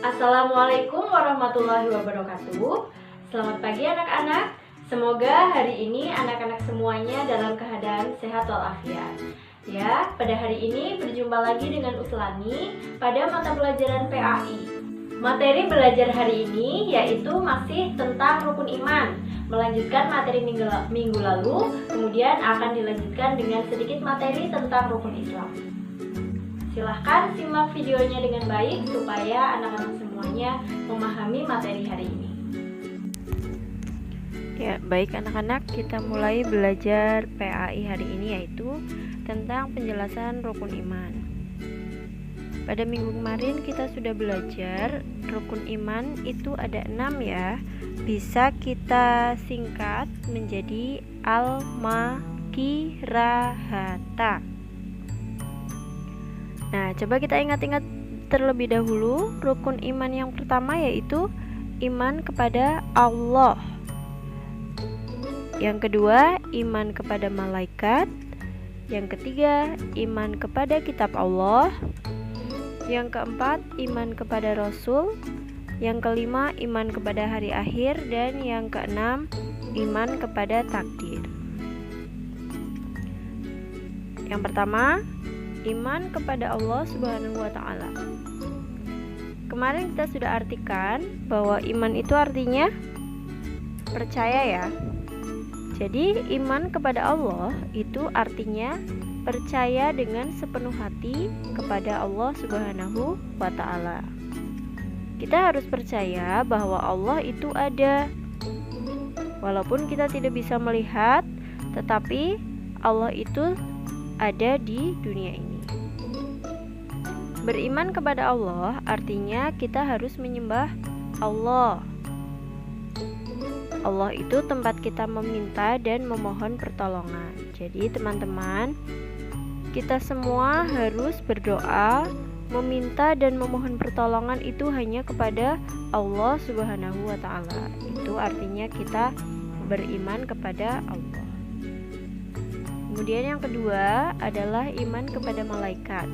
Assalamualaikum warahmatullahi wabarakatuh. Selamat pagi anak-anak. Semoga hari ini anak-anak semuanya dalam keadaan sehat walafiat. Ya, pada hari ini berjumpa lagi dengan Uslani pada mata pelajaran PAI. Materi belajar hari ini yaitu masih tentang rukun iman. Melanjutkan materi minggu lalu, kemudian akan dilanjutkan dengan sedikit materi tentang rukun Islam. Silahkan simak videonya dengan baik supaya anak-anak semuanya memahami materi hari ini. Ya, baik anak-anak, kita mulai belajar PAI hari ini yaitu tentang penjelasan rukun iman. Pada minggu kemarin kita sudah belajar rukun iman itu ada 6 ya. Bisa kita singkat menjadi al-makirahata. Nah, coba kita ingat-ingat terlebih dahulu rukun iman yang pertama yaitu iman kepada Allah. Yang kedua, iman kepada malaikat. Yang ketiga, iman kepada kitab Allah. Yang keempat, iman kepada Rasul. Yang kelima, iman kepada hari akhir. Dan yang keenam, iman kepada takdir. Yang pertama, iman kepada Allah Subhanahu wa ta'ala. Kemarin kita sudah artikan bahwa iman itu artinya percaya ya. Jadi iman kepada Allah itu artinya percaya dengan sepenuh hati kepada Allah Subhanahu wa ta'ala. Kita harus percaya bahwa Allah itu ada. Walaupun kita tidak bisa melihat, tetapi Allah itu ada di dunia ini. Beriman kepada Allah artinya kita harus menyembah Allah. Allah itu tempat kita meminta dan memohon pertolongan. Jadi teman-teman, kita semua harus berdoa, meminta dan memohon pertolongan itu hanya kepada Allah Subhanahu wa ta'ala. Itu artinya kita beriman kepada Allah. Kemudian yang kedua adalah iman kepada malaikat.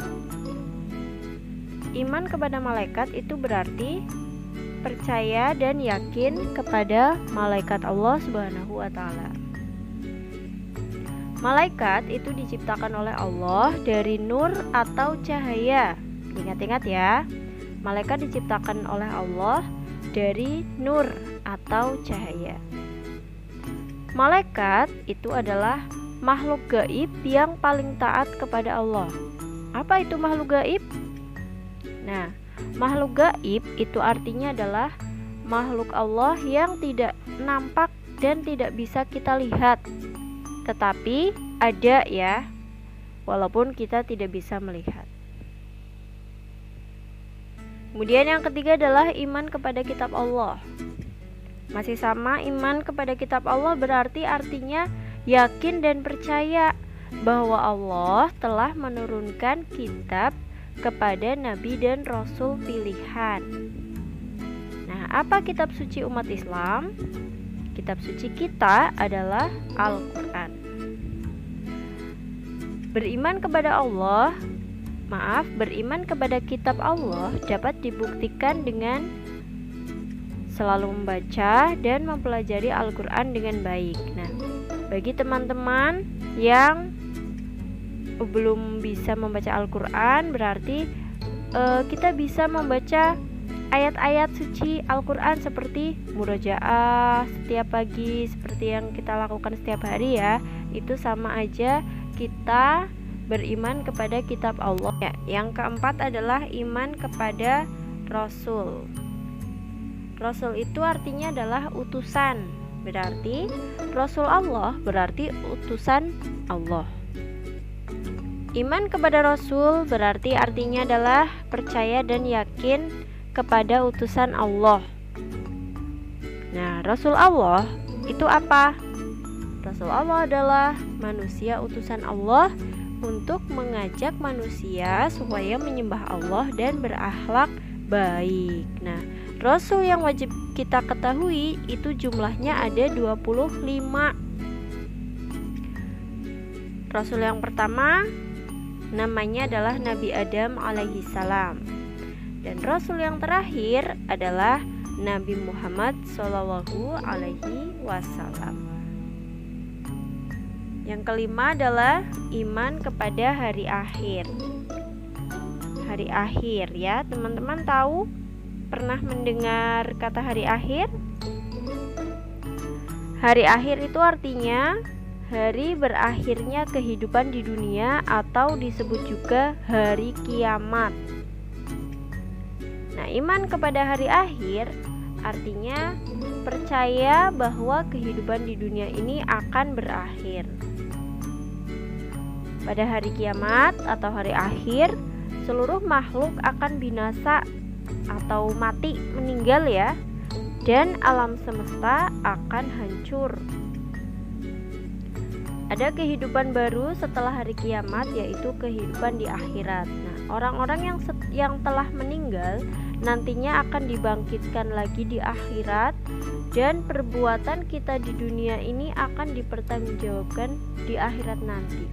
Iman kepada malaikat itu berarti percaya dan yakin kepada malaikat Allah Subhanahu wa ta'ala. Malaikat itu diciptakan oleh Allah dari nur atau cahaya. Ingat-ingat ya, malaikat diciptakan oleh Allah dari nur atau cahaya. Malaikat itu adalah makhluk gaib yang paling taat kepada Allah. Apa itu makhluk gaib? Nah, makhluk gaib itu artinya adalah makhluk Allah yang tidak nampak dan tidak bisa kita lihat, tetapi ada ya, walaupun kita tidak bisa melihat. Kemudian yang ketiga adalah iman kepada kitab Allah. Masih sama, iman kepada kitab Allah berarti artinya yakin dan percaya bahwa Allah telah menurunkan kitab kepada nabi dan rasul pilihan. Nah, apa kitab suci umat Islam? Kitab suci kita adalah Al-Quran. Beriman kepada kitab Allah dapat dibuktikan dengan selalu membaca dan mempelajari Al-Quran dengan baik. Nah, bagi teman-teman yang belum bisa membaca Al-Quran, berarti kita bisa membaca ayat-ayat suci Al-Quran seperti murojaah setiap pagi, seperti yang kita lakukan setiap hari ya. Itu sama aja kita beriman kepada kitab Allah ya. Yang keempat adalah iman kepada Rasul. Rasul itu artinya adalah utusan. Berarti Rasul Allah berarti utusan Allah. Iman kepada Rasul berarti artinya adalah percaya dan yakin kepada utusan Allah. Nah, Rasul Allah itu apa? Rasul Allah adalah manusia utusan Allah untuk mengajak manusia supaya menyembah Allah dan berakhlak baik. Nah, Rasul yang wajib kita ketahui itu jumlahnya ada 25. Rasul yang pertama namanya adalah Nabi Adam alaihi salam. Dan Rasul yang terakhir adalah Nabi Muhammad Shallallahu Alaihi Wasallam. Yang kelima adalah iman kepada hari akhir. Hari akhir ya, teman-teman tahu? Pernah mendengar kata hari akhir? Hari akhir itu artinya hari berakhirnya kehidupan di dunia atau disebut juga hari kiamat. Nah, iman kepada hari akhir artinya percaya bahwa kehidupan di dunia ini akan berakhir. Pada hari kiamat atau hari akhir, seluruh makhluk akan binasa atau mati, meninggal ya, dan alam semesta akan hancur. Ada kehidupan baru setelah hari kiamat, yaitu kehidupan di akhirat. Nah, orang-orang yang telah meninggal nantinya akan dibangkitkan lagi di akhirat, dan perbuatan kita di dunia ini akan dipertanggungjawabkan di akhirat nanti.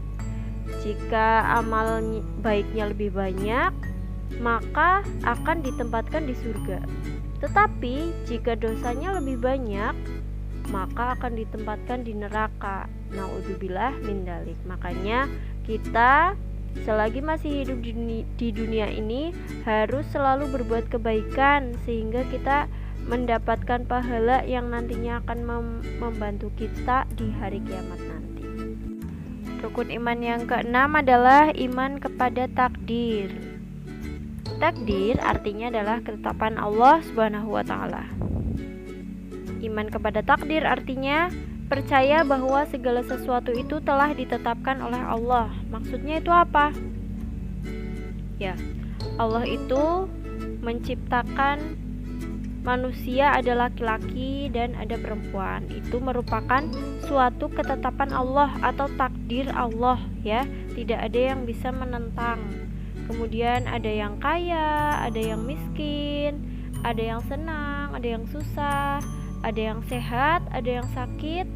Jika amal baiknya lebih banyak, maka akan ditempatkan di surga. Tetapi jika dosanya lebih banyak, maka akan ditempatkan di neraka. Naudzubillah min dzalik. Makanya kita selagi masih hidup di dunia ini harus selalu berbuat kebaikan, sehingga kita mendapatkan pahala yang nantinya akan membantu kita di hari kiamat nanti. Rukun iman yang keenam adalah iman kepada takdir. Takdir artinya adalah ketetapan Allah Subhanahu wa taala. Iman kepada takdir artinya percaya bahwa segala sesuatu itu telah ditetapkan oleh Allah. Maksudnya itu apa? Ya, Allah itu menciptakan manusia ada laki-laki dan ada perempuan. Itu merupakan suatu ketetapan Allah atau takdir Allah ya. Tidak ada yang bisa menentang. Kemudian ada yang kaya, ada yang miskin, ada yang senang, ada yang susah, ada yang sehat, ada yang sakit,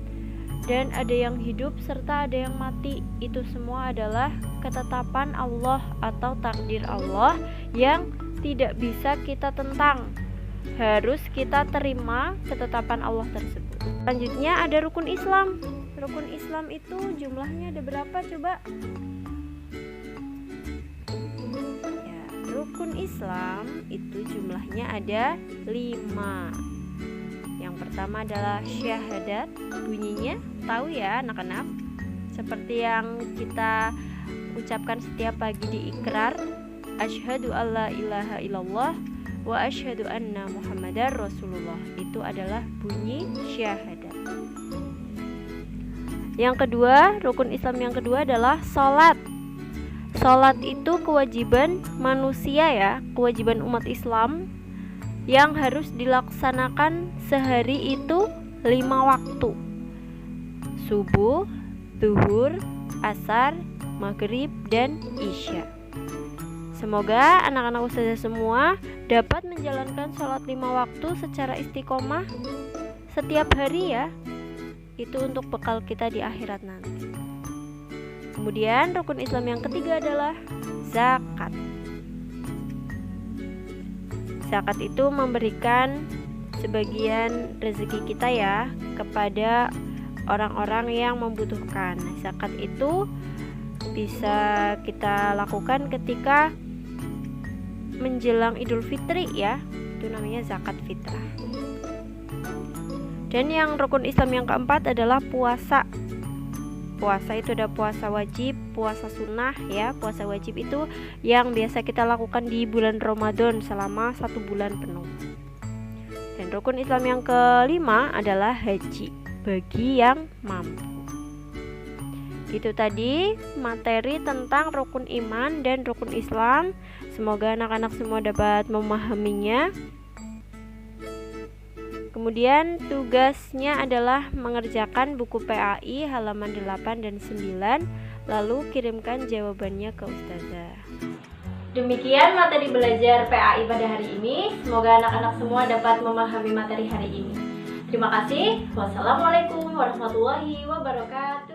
dan ada yang hidup serta ada yang mati. Itu semua adalah ketetapan Allah atau takdir Allah yang tidak bisa kita tentang. Harus kita terima ketetapan Allah tersebut. Selanjutnya ada rukun Islam. Rukun Islam itu jumlahnya ada berapa coba? Ya, rukun Islam itu jumlahnya ada 5. Yang pertama adalah syahadat. Bunyinya tahu ya anak-anak? Seperti yang kita ucapkan setiap pagi di ikrar, asyhadu alla ilaha illallah wa asyhadu anna muhammadar rasulullah. Itu adalah bunyi syahadat. Yang kedua, rukun Islam yang kedua adalah sholat. Sholat itu kewajiban manusia ya, kewajiban umat Islam yang harus dilaksanakan sehari itu 5 waktu. Subuh, zuhur, asar, maghrib, dan isya. Semoga anak-anak ustazah semua dapat menjalankan sholat 5 waktu secara istiqomah setiap hari ya. Itu untuk bekal kita di akhirat nanti. Kemudian rukun Islam yang ketiga adalah zakat. Zakat itu memberikan sebagian rezeki kita ya kepada orang-orang yang membutuhkan. Zakat itu bisa kita lakukan ketika menjelang Idul Fitri ya. Itu namanya zakat fitrah. Dan yang rukun Islam yang keempat adalah puasa. Puasa itu ada puasa wajib, puasa sunnah ya. Puasa wajib itu yang biasa kita lakukan di bulan Ramadan selama 1 bulan penuh. Dan rukun Islam yang kelima adalah haji bagi yang mampu. Itu tadi materi tentang rukun iman dan rukun Islam. Semoga anak-anak semua dapat memahaminya. Kemudian tugasnya adalah mengerjakan buku PAI halaman 8 dan 9, lalu kirimkan jawabannya ke ustazah. Demikian materi belajar PAI pada hari ini. Semoga anak-anak semua dapat memahami materi hari ini. Terima kasih. Wassalamualaikum warahmatullahi wabarakatuh.